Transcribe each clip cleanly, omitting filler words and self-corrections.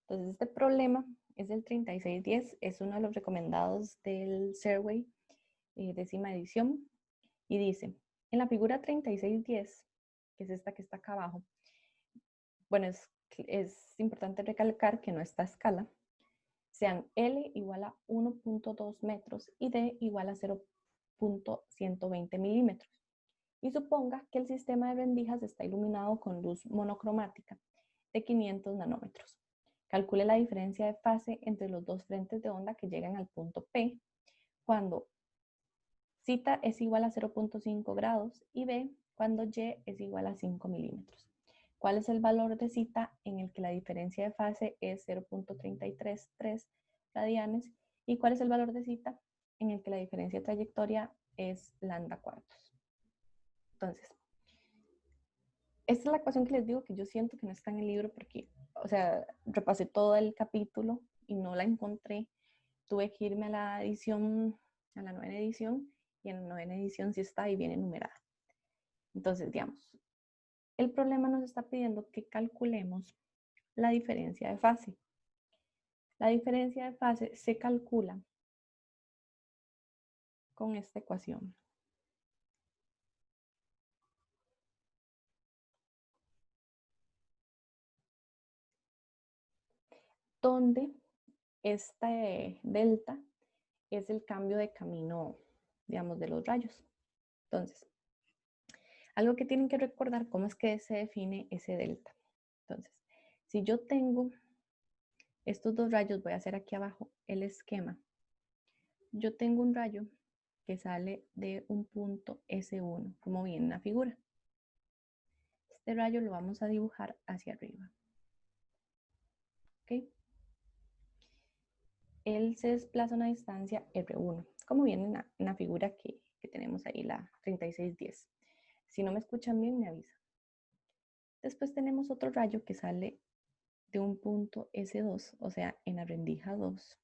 Entonces, este problema es del 3610, es uno de los recomendados del Survey, décima edición, y dice, en la figura 3610, que es esta que está acá abajo, bueno, es importante recalcar que nuestra escala sean L igual a 1.2 metros y D igual a 0.120 milímetros. Y suponga que el sistema de rendijas está iluminado con luz monocromática de 500 nanómetros. Calcule la diferencia de fase entre los dos frentes de onda que llegan al punto P cuando zeta es igual a 0.5 grados y B cuando Y es igual a 5 milímetros. ¿Cuál es el valor de zeta en el que la diferencia de fase es 0.333 radianes? ¿Y cuál es el valor de zeta en el que la diferencia de trayectoria es lambda cuartos? Entonces, esta es la ecuación que les digo que yo siento que no está en el libro porque, o sea, repasé todo el capítulo y no la encontré. Tuve que irme a la edición, a la 9ª edición, y en la 9ª edición sí está y viene numerada. Entonces, digamos, el problema nos está pidiendo que calculemos la diferencia de fase. La diferencia de fase se calcula con esta ecuación. Donde este delta es el cambio de camino, digamos, de los rayos. Entonces, algo que tienen que recordar cómo es que se define ese delta. Entonces, si yo tengo estos dos rayos, voy a hacer aquí abajo el esquema. Yo tengo un rayo que sale de un punto S1, como viene en la figura. Este rayo lo vamos a dibujar hacia arriba. ¿Ok? Él se desplaza a una distancia R1, como viene en la figura que tenemos ahí, la 3610. Si no me escuchan bien, me avisan. Después tenemos otro rayo que sale de un punto S2, o sea, en la rendija 2.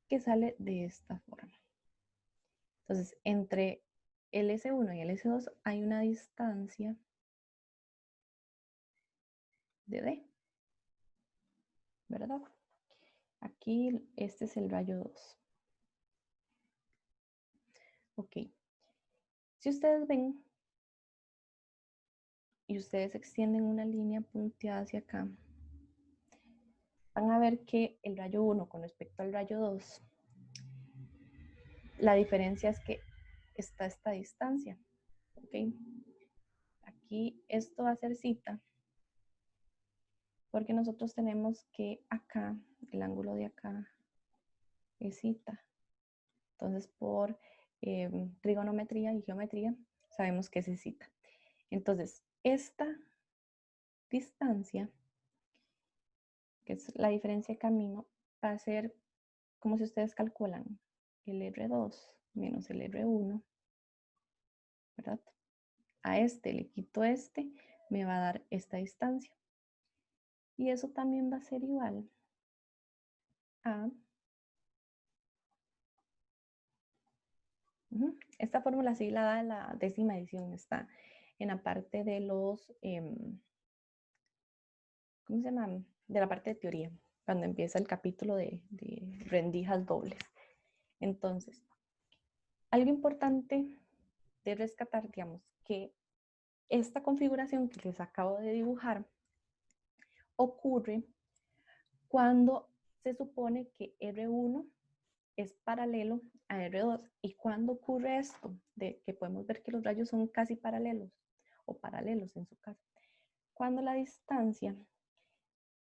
Que sale de esta forma. Entonces, entre el S1 y el S2 hay una distancia de D, ¿verdad? Aquí este es el rayo 2. Ok. Si ustedes ven y ustedes extienden una línea punteada hacia acá, van a ver que el rayo 1 con respecto al rayo 2, la diferencia es que está esta distancia. ¿Ok? Aquí esto va a ser zeta, porque nosotros tenemos que acá, el ángulo de acá es zeta. Entonces, por trigonometría y geometría, sabemos que es zeta. Entonces, esta distancia, que es la diferencia de camino, va a ser como si ustedes calculan el R2 menos el R1, ¿verdad? A este le quito este, me va a dar esta distancia. Y eso también va a ser igual a... Esta fórmula sí la da la 10ª edición, está en la parte de los... ¿cómo se llama? De la parte de teoría, cuando empieza el capítulo de rendijas dobles. Entonces, algo importante de rescatar, digamos, que esta configuración que les acabo de dibujar ocurre cuando se supone que R1 es paralelo a R2. ¿Y cuando ocurre esto? De que podemos ver que los rayos son casi paralelos, o paralelos en su caso. Cuando la distancia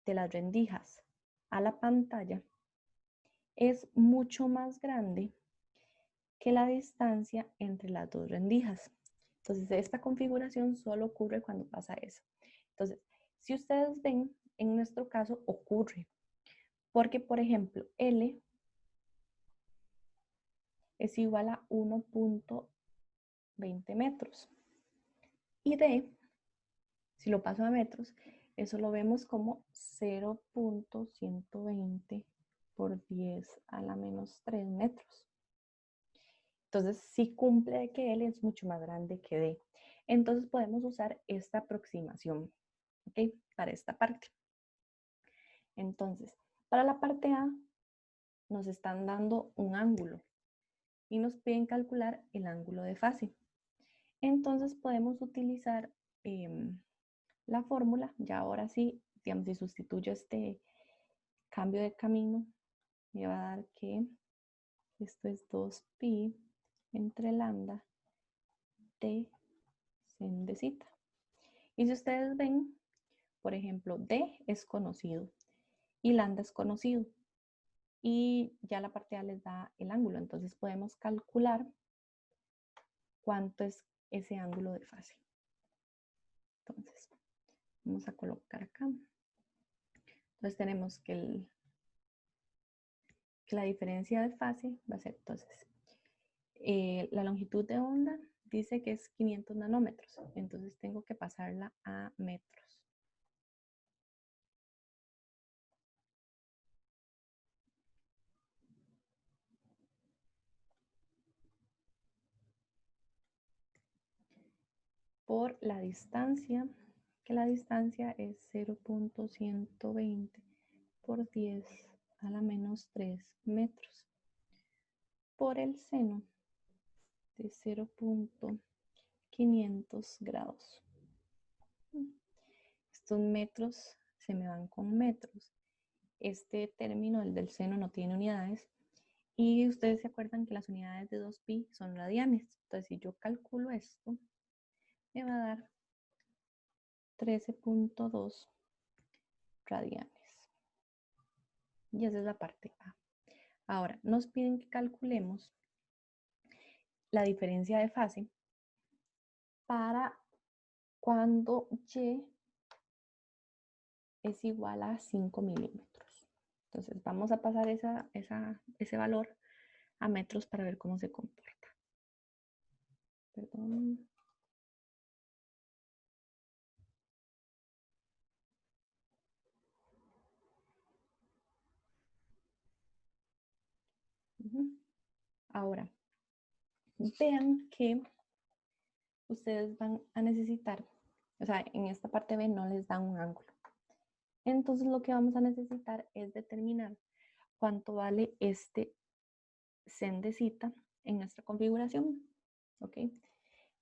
de las rendijas a la pantalla es mucho más grande que la distancia entre las dos rendijas. Entonces, esta configuración solo ocurre cuando pasa eso. Entonces, si ustedes ven, en nuestro caso ocurre, porque, por ejemplo, L es igual a 1.20 metros. Y D, si lo paso a metros, eso lo vemos como 0.120 por 10 a la menos 3 metros. Entonces, sí cumple de que L es mucho más grande que D. Entonces podemos usar esta aproximación, ¿ok? Para esta parte. Entonces, para la parte A nos están dando un ángulo y nos piden calcular el ángulo de fase. Entonces podemos utilizar la fórmula. Ya ahora sí, digamos, si sustituyo este cambio de camino, me va a dar que esto es 2pi entre lambda de sin de zeta. Y si ustedes ven, por ejemplo, d es conocido y lambda es conocido. Y ya la parte A les da el ángulo. Entonces podemos calcular cuánto es ese ángulo de fase. Entonces, vamos a colocar acá. Entonces tenemos que la diferencia de fase va a ser, entonces, la longitud de onda dice que es 500 nanómetros. Entonces tengo que pasarla a metros. Por la distancia, que la distancia es 0.120 por 10 a la menos 3 metros. Por el seno de 0.500 grados. Estos metros se me van con metros. Este término, el del seno, no tiene unidades. Y ustedes se acuerdan que las unidades de 2pi son radianes. Entonces, si yo calculo esto, me va a dar 13.2 radianes. Y esa es la parte A. Ahora, nos piden que calculemos la diferencia de fase para cuando Y es igual a 5 milímetros. Entonces, vamos a pasar ese valor a metros para ver cómo se comporta. Perdón. Ahora, vean que ustedes van a necesitar, o sea, en esta parte B no les dan un ángulo. Entonces lo que vamos a necesitar es determinar cuánto vale este sen de zeta en nuestra configuración, ¿ok?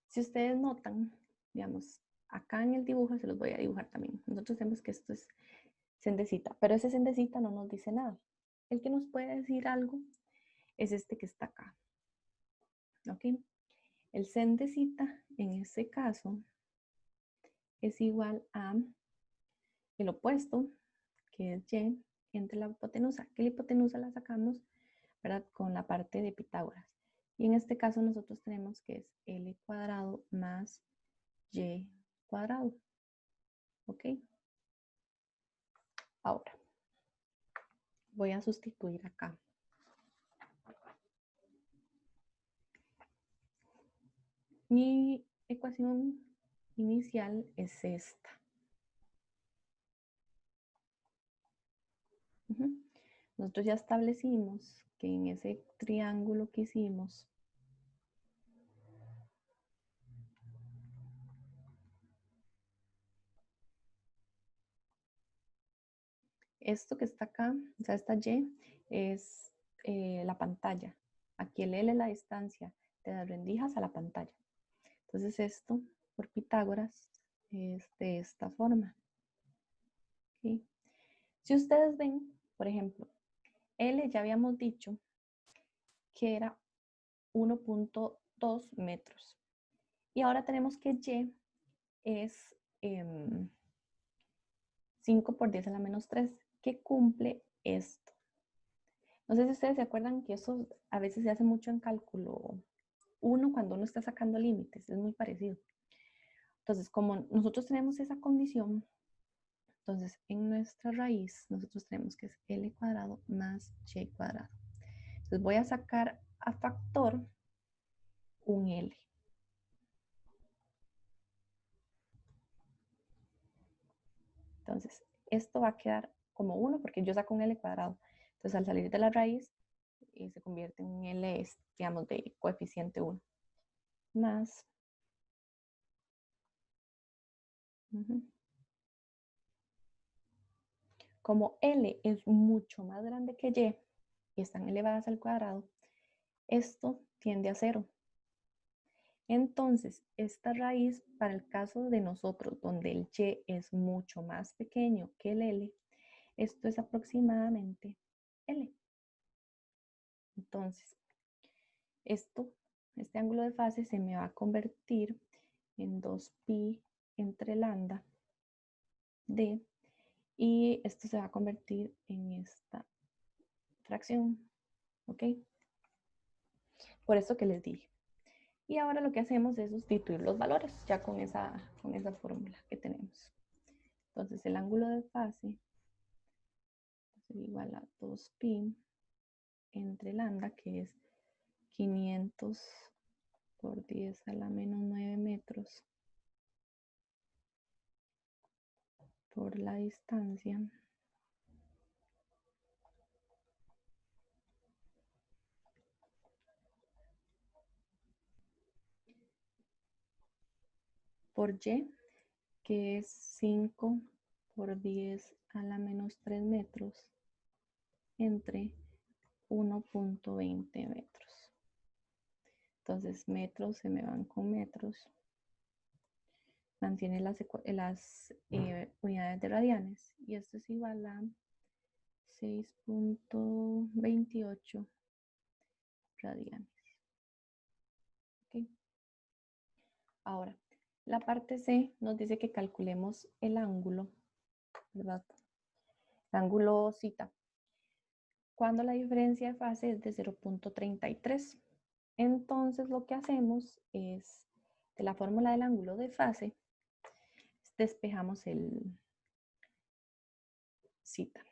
Si ustedes notan, digamos, acá en el dibujo se los voy a dibujar también. Nosotros vemos que esto es sen de zeta, pero ese sen de zeta no nos dice nada. El que nos puede decir algo es este que está acá, ¿ok? El sen de zeta en este caso es igual a el opuesto, que es y, entre la hipotenusa, que la hipotenusa la sacamos, ¿verdad?, con la parte de Pitágoras. Y en este caso nosotros tenemos que es L cuadrado más Y cuadrado. ¿Ok? Ahora, voy a sustituir acá. Mi ecuación inicial es esta. Nosotros ya establecimos que en ese triángulo que hicimos, esto que está acá, o sea, esta Y es la pantalla. Aquí el L es la distancia de las rendijas a la pantalla. Entonces esto, por Pitágoras, es de esta forma. ¿Okay? Si ustedes ven, por ejemplo, L ya habíamos dicho que era 1.2 metros. Y ahora tenemos que Y es 5 por 10 a la menos 3, que cumple esto. No sé si ustedes se acuerdan que eso a veces se hace mucho en cálculo 1 cuando uno está sacando límites, es muy parecido. Entonces, como nosotros tenemos esa condición, entonces en nuestra raíz nosotros tenemos que es L cuadrado más Y cuadrado. Entonces voy a sacar a factor un L. Entonces, esto va a quedar como 1 porque yo saco un L cuadrado. Entonces, al salir de la raíz, se convierte en un L, digamos, de coeficiente 1. Más Como L es mucho más grande que Y y están elevadas al cuadrado, esto tiende a 0. Entonces, esta raíz, para el caso de nosotros, donde el Y es mucho más pequeño que el L, esto es aproximadamente L. Entonces, este ángulo de fase se me va a convertir en 2pi entre lambda d, y esto se va a convertir en esta fracción, ¿ok? Por eso que les dije. Y ahora lo que hacemos es sustituir los valores ya con esa fórmula que tenemos. Entonces el ángulo de fase es igual a 2pi entre lambda, que es 500 por 10 a la menos 9 metros por la distancia, por y, que es 5 por 10 a la menos 3 metros entre 1.20 metros. Entonces metros se me van con metros. Mantiene las unidades de radianes. Y esto es igual a 6.28 radianes. ¿Okay? Ahora, la parte C nos dice que calculemos el ángulo, ¿verdad? El ángulo zeta, cuando la diferencia de fase es de 0.33. Entonces lo que hacemos es, de la fórmula del ángulo de fase, despejamos el zeta.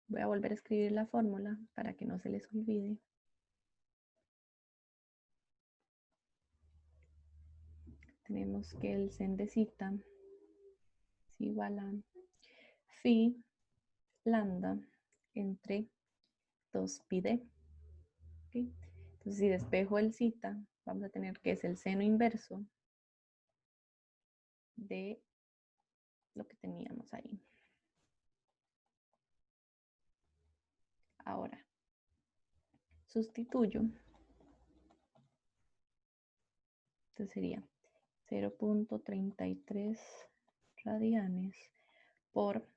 Voy a volver a escribir la fórmula para que no se les olvide. Tenemos que el sen de zeta es igual a phi lambda entre 2pi d. ¿Okay? Entonces, si despejo el zeta, vamos a tener que es el seno inverso de lo que teníamos ahí. Ahora, sustituyo. Entonces sería 0.33 radianes por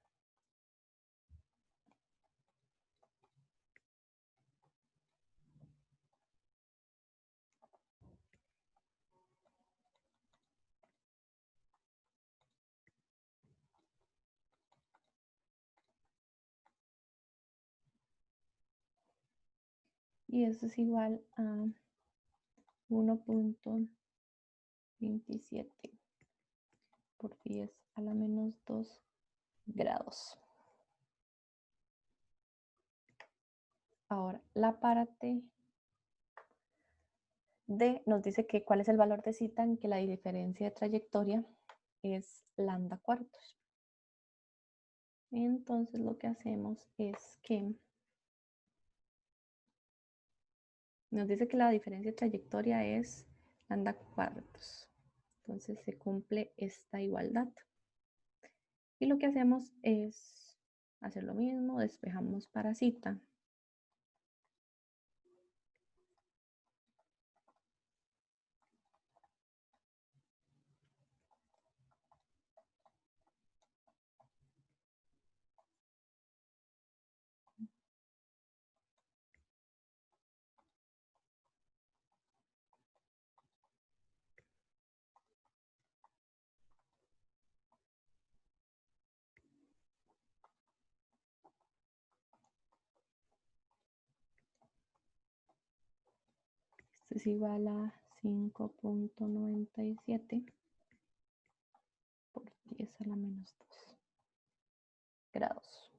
y eso es igual a 1.27 por 10 a la menos 2 grados. Ahora, la parte D nos dice que cuál es el valor de zeta en que la diferencia de trayectoria es lambda cuartos. Entonces lo que hacemos es que nos dice que la diferencia de trayectoria es lambda cuartos. Entonces se cumple esta igualdad. Y lo que hacemos es hacer lo mismo, despejamos para zeta. Esto es igual a 5.97 por 10 a la menos 2 grados.